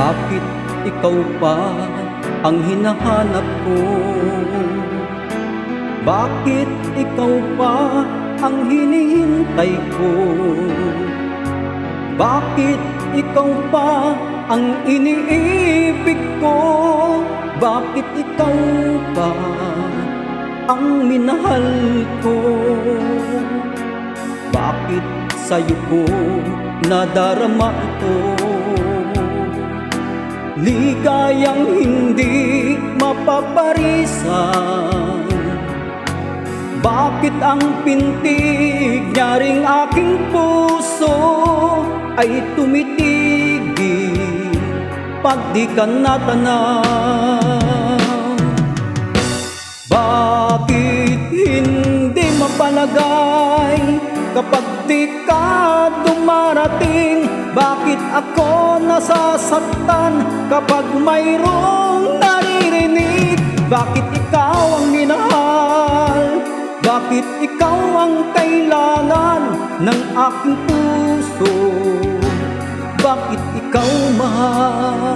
Bakit ikaw pa ang hinahanap ko? Bakit ikaw pa ang hinihintay ko? Bakit ikaw pa ang iniibig ko? Bakit ikaw pa ang minahal ko? Bakit sa'yo ko nadarama ito? Ligayang hindi mapaparisan. Bakit ang pintig niya ring aking puso ay tumitigil pag di ka natanaw? Bakit hindi mapalagay kapag di ka dumarating? Bakit ako nasasaktan kapag mayroong naririnig? Bakit ikaw ang minahal? Bakit ikaw ang kailangan ng aking puso? Bakit ikaw mahal?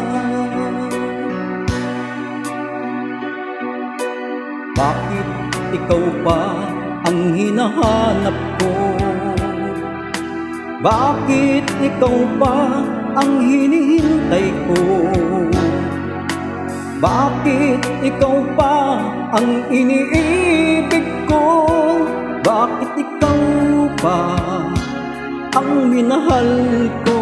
Bakit ikaw pa ang hinahanap ko? Bakit ikaw pa ang hinihintay ko? Bakit ikaw pa ang iniibig ko? Bakit ikaw pa ang minahal ko?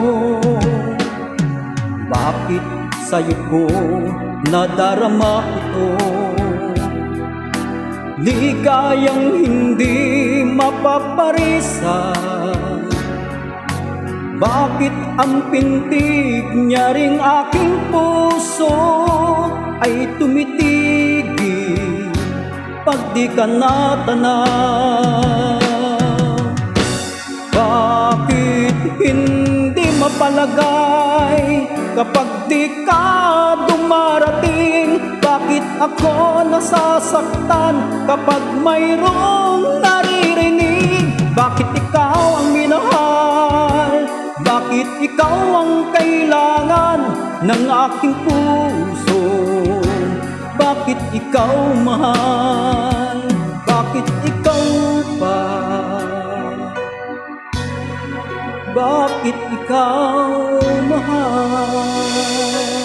Bakit sa'yo ko nadarama ito? Ligayang hindi mapaparisan. Bakit ang pintig niya ring aking puso ay tumitigil pag di ka natanaw? Bakit hindi mapalagay kapag di ka dumarating? Bakit ako nasasaktan kapag mayroong naririnig? Bakit ikaw ang minahal? Bakit ikaw ang kailangan ng aking puso? Bakit ikaw mahal? Bakit ikaw pa? Bakit ikaw mahal?